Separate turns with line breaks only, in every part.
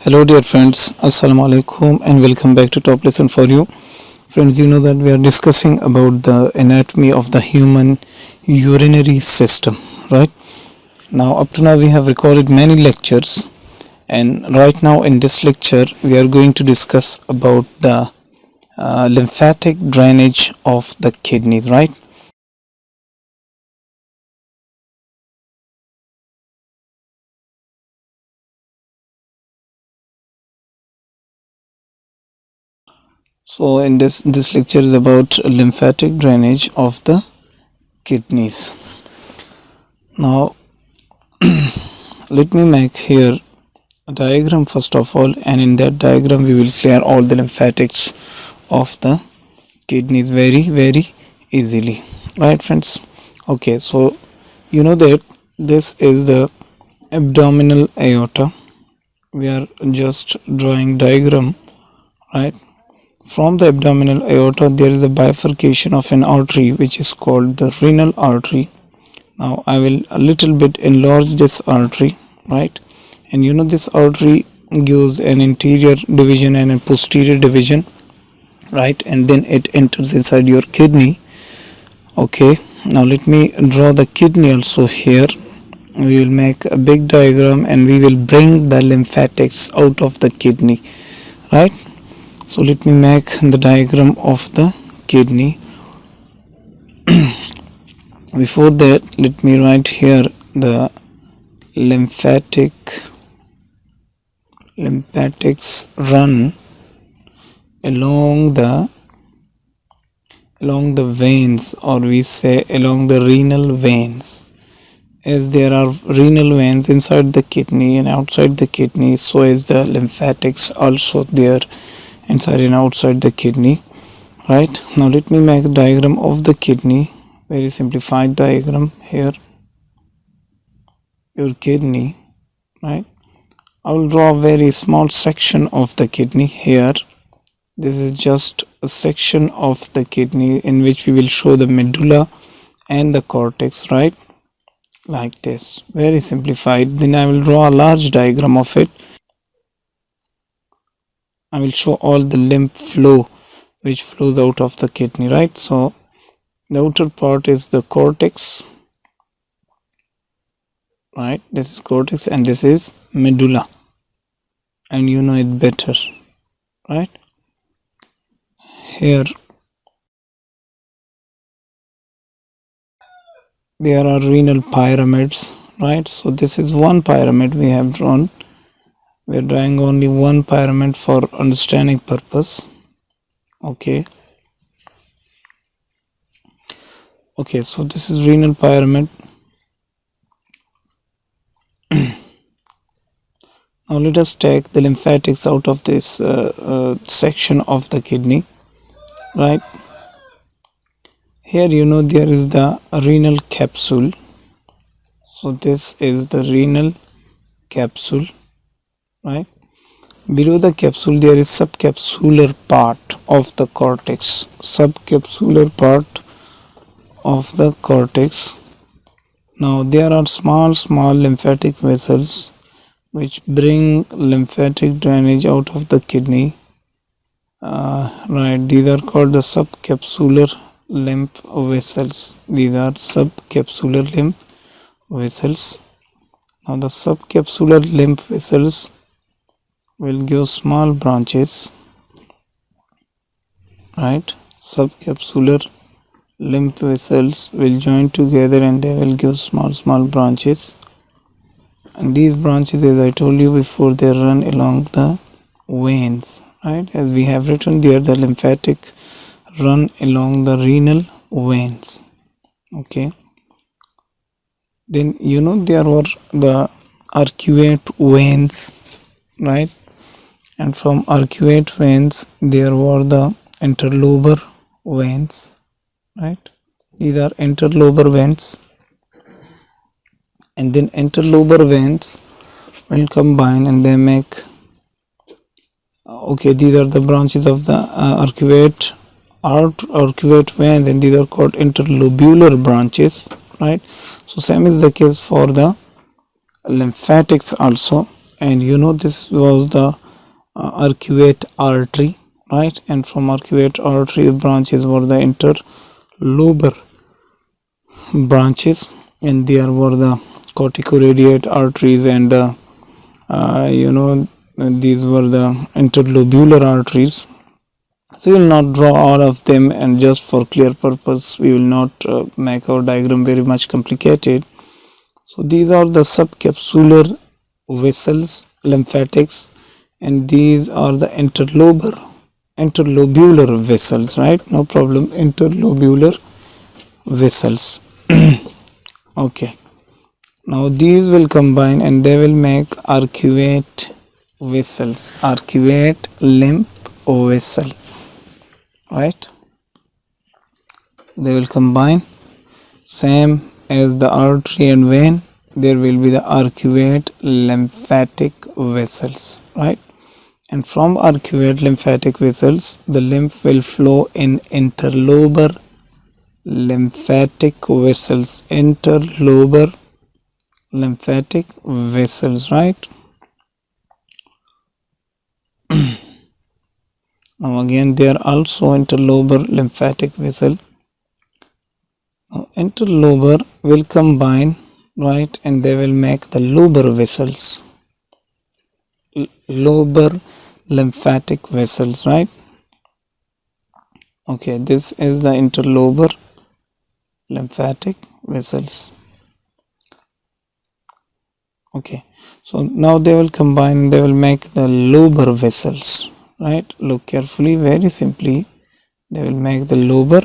Hello dear friends, Assalamu alaikum and welcome back to Top Lesson for You. Friends, you know that we are discussing about the anatomy of the human urinary system, right? Now up to now we have recorded many lectures, and right now in this lecture we are going to discuss about the lymphatic drainage of the kidneys, right? So in this lecture is about lymphatic drainage of the kidneys. Now let me make here a diagram first of all, and in that diagram we will clear all the lymphatics of the kidneys very easily, right friends? Okay, so you know that this is the abdominal aorta. We are just drawing diagram, right? From the abdominal aorta there is a bifurcation of an artery which is called the renal artery. Now I will a little bit enlarge this artery, right? And you know this artery gives an interior division and a posterior division, right? And then it enters inside your kidney. Okay, now let me draw the kidney also here. We will make a big diagram and we will bring the lymphatics out of the kidney, right? So let me make the diagram of the kidney. Before that, let me write here the lymphatics run along the veins, or we say along the renal veins. As there are renal veins inside the kidney and outside the kidney, so is the lymphatics also there inside and outside the kidney, right? Now let me make a diagram of the kidney, very simplified diagram here. Your kidney, right? I will draw a very small section of the kidney here. This is just a section of the kidney in which we will show the medulla and the cortex, right? Like this, very simplified. Then I will draw a large diagram of it. I will show all the lymph flow which flows out of the kidney, right? So the outer part is the cortex, right? This is cortex and this is medulla, and you know it better, right? Here there are renal pyramids, right? So this is one pyramid we have drawn. We are drawing only one pyramid for understanding purpose. Okay, so this is renal pyramid. Now let us take the lymphatics out of this section of the kidney, right? Here you know there is the renal capsule. So this is the renal capsule, right? Below the capsule there is subcapsular part of the cortex. Subcapsular part of the cortex. Now there are small lymphatic vessels which bring lymphatic drainage out of the kidney, right? These are called the subcapsular lymph vessels. These are subcapsular lymph vessels. Now the subcapsular lymph vessels will give small branches, right? Subcapsular lymph vessels will join together and they will give small branches, and these branches, as I told you before, they run along the veins, right? As we have written there, the lymphatic run along the renal veins. Okay, then you know there were the arcuate veins, right? And from arcuate veins there were the interlobar veins, right? These are interlobar veins, and then interlobar veins will combine and they make these are the branches of the arcuate veins, and these are called interlobular branches, right? So same is the case for the lymphatics also. and this was the arcuate artery, right? And from arcuate artery branches were the interlobar branches, and there were the corticoradiate arteries, and these were the interlobular arteries. So we will not draw all of them, and just for clear purpose we will not make our diagram very much complicated. So these are the subcapsular vessels, lymphatics, and these are the interlobular vessels, right? No problem, interlobular vessels. Okay, now these will combine and they will make arcuate vessels, arcuate lymph vessel, right? They will combine, same as the artery and vein, there will be the arcuate lymphatic vessels, right? And from arcuate lymphatic vessels the lymph will flow in interlobar lymphatic vessels, interlobar lymphatic vessels, right? Now again they are also interlobar lymphatic vessel. Now interlobar will combine, right, and they will make the lobar vessels, lobar lymphatic vessels, right? Okay, this is the interlobar lymphatic vessels. Okay, so now they will combine, they will make the lobar vessels, right? Look carefully, very simply, they will make the lobar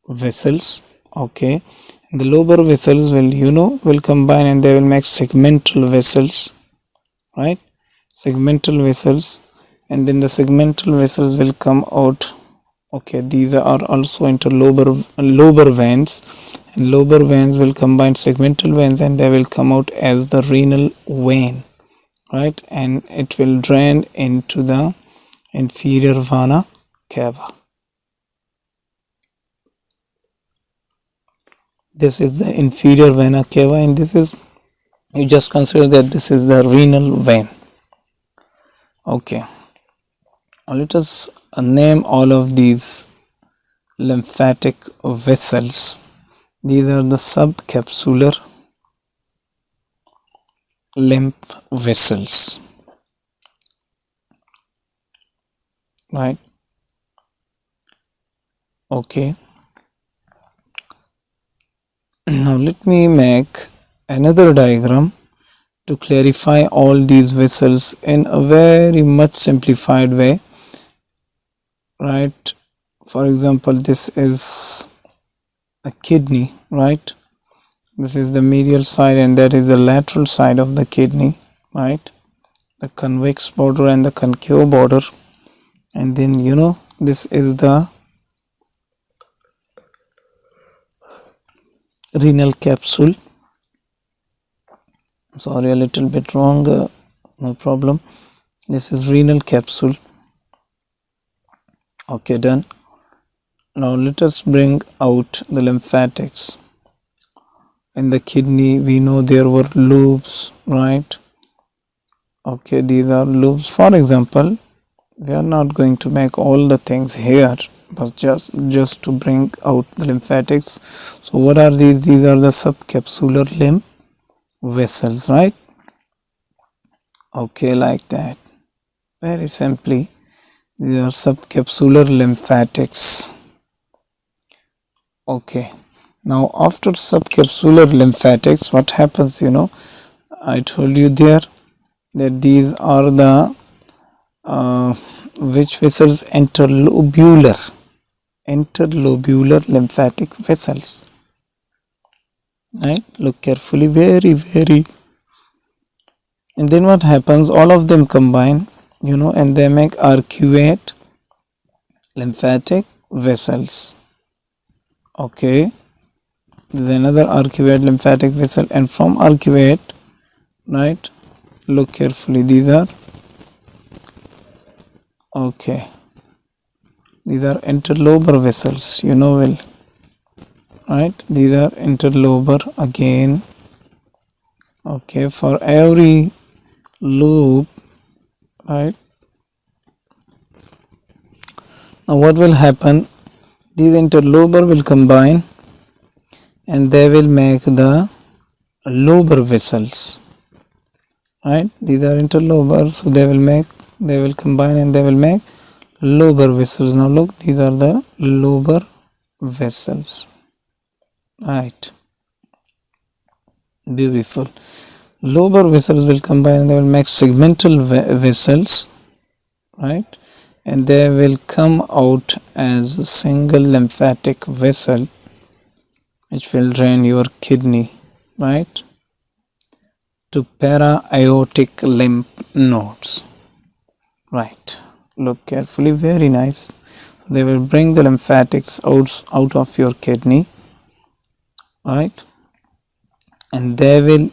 vessels. Okay, and the lobar vessels will combine and they will make segmental vessels, right? Segmental vessels, and then the segmental vessels will come out. Okay, these are also lobar veins, and lobar veins will combine segmental veins and they will come out as the renal vein, right? And it will drain into the inferior vena cava. This is the inferior vena cava, and this is, you just consider that this is the renal vein. Okay, now let us name all of these lymphatic vessels. These are the subcapsular lymph vessels, right? Okay, now let me make another diagram to clarify all these vessels in a very much simplified way, right? For example, this is a kidney, right? This is the medial side and that is the lateral side of the kidney, right? The convex border and the concave border, and then this is the renal capsule. Sorry, a little bit wrong, no problem. This is renal capsule. Okay, done. Now let us bring out the lymphatics. In the kidney we know there were lobes, right? Okay, these are lobes. For example, we are not going to make all the things here, but just to bring out the lymphatics. So what are these? These are the subcapsular lymph vessels, right? Okay, like that. Very simply, these are subcapsular lymphatics. Okay, now after subcapsular lymphatics, what happens? I told you there that these are the which vessels? Interlobular lymphatic vessels, right? Look carefully, very. And then what happens? All of them combine, and they make arcuate lymphatic vessels. Okay, there's another arcuate lymphatic vessel, and from arcuate, right, look carefully, these are okay, these are interlobar vessels, well, right? These are interlobar again. Okay, for every loop, right? Now what will happen? These interlobar will combine and they will make the lobar vessels, right? These are interlobar, so they will combine and they will make lobar vessels. Now look, these are the lobar vessels, right? Beautiful. Lobar vessels will combine and they will make segmental vessels, right? And they will come out as a single lymphatic vessel which will drain your kidney, right, to para-aortic lymph nodes, right? Look carefully, very nice. They will bring the lymphatics out of your kidney, right, and they will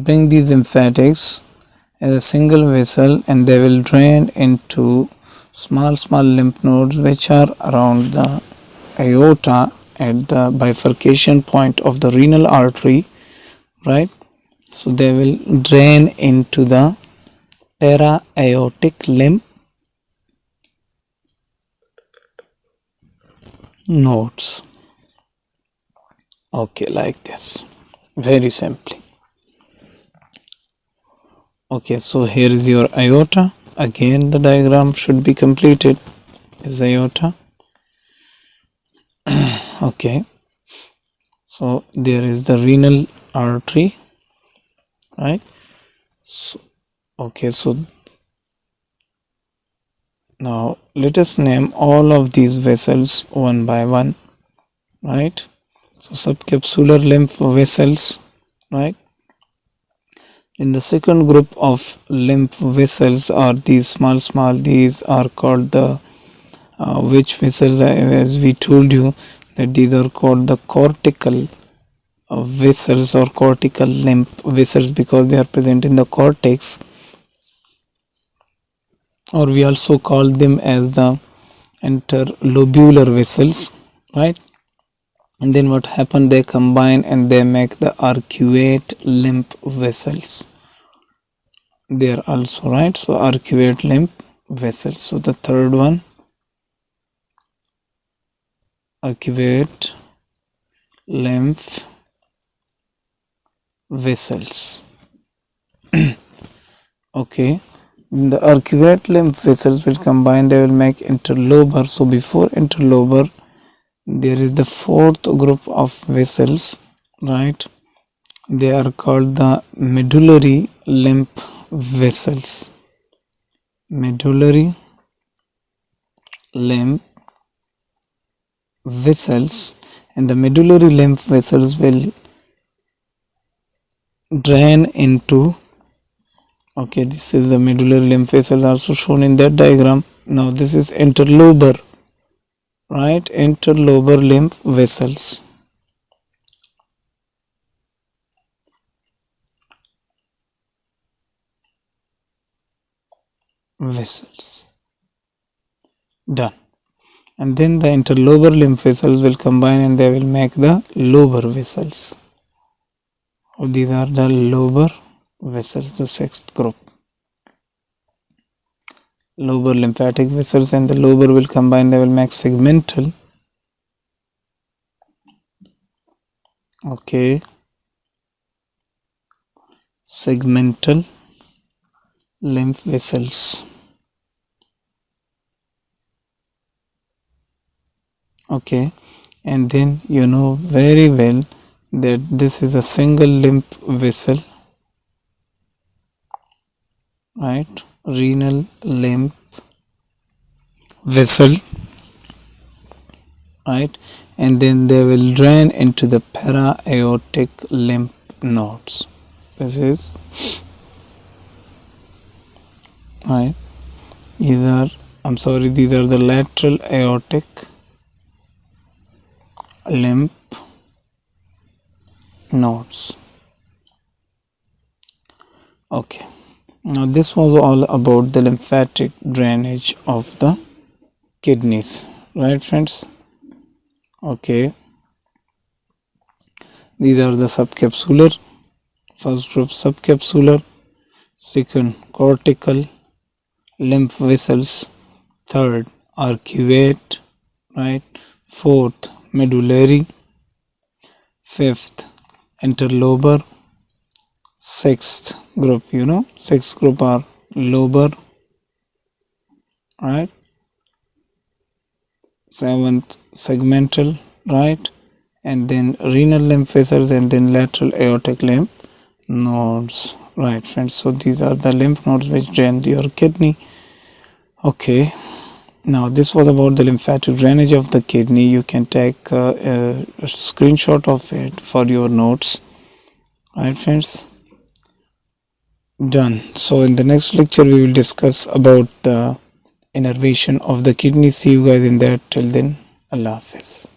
bring these lymphatics as a single vessel and they will drain into small lymph nodes which are around the aorta at the bifurcation point of the renal artery, right? So they will drain into the para-aortic lymph nodes. Okay, like this, very simply. Okay, so here is your aorta. Again the diagram should be completed. Is aorta. Okay, so there is the renal artery, right? So, okay, so now let us name all of these vessels one by one, right? So subcapsular lymph vessels, right? In the second group of lymph vessels are these small, these are called the which vessels, as we told you that these are called the cortical vessels or cortical lymph vessels because they are present in the cortex, or we also call them as the interlobular vessels, right? And then what happened, they combine and they make the arcuate lymph vessels. They are also, right? So arcuate lymph vessels. So the third one, arcuate lymph vessels. Okay, the arcuate lymph vessels will combine, they will make interlobar. So before interlobar there is the fourth group of vessels, right? They are called the medullary lymph vessels. Medullary lymph vessels, and the medullary lymph vessels will drain into, okay, this is the medullary lymph vessels also shown in that diagram. Now this is interlobar, right? Interlobar lymph vessels. Done. And then the interlobar lymph vessels will combine and they will make the lobar vessels. These are the lobar vessels, the sixth group. Lobar lymphatic vessels and the lobar will combine, they will make segmental. Okay, segmental lymph vessels. Okay, and then you know very well that this is a single lymph vessel, right? Renal lymph vessel, right? And then they will drain into the para-aortic lymph nodes. This is, right? These are the lateral aortic lymph nodes. Okay, now this was all about the lymphatic drainage of the kidneys, right friends? Okay, these are the subcapsular, first group subcapsular, Second, cortical lymph vessels. Third, arcuate, right? Fourth, medullary. Fifth, interlobar. Sixth group, sixth group are lobar, right? Seventh, segmental, right? And then renal lymph vessels, and then lateral aortic lymph nodes, right friends? So these are the lymph nodes which drain your kidney. Okay, now this was about the lymphatic drainage of the kidney. You can take a screenshot of it for your notes, right friends? Done. So in the next lecture we will discuss about the innervation of the kidney. See you guys in that. Till then, Allah Hafiz.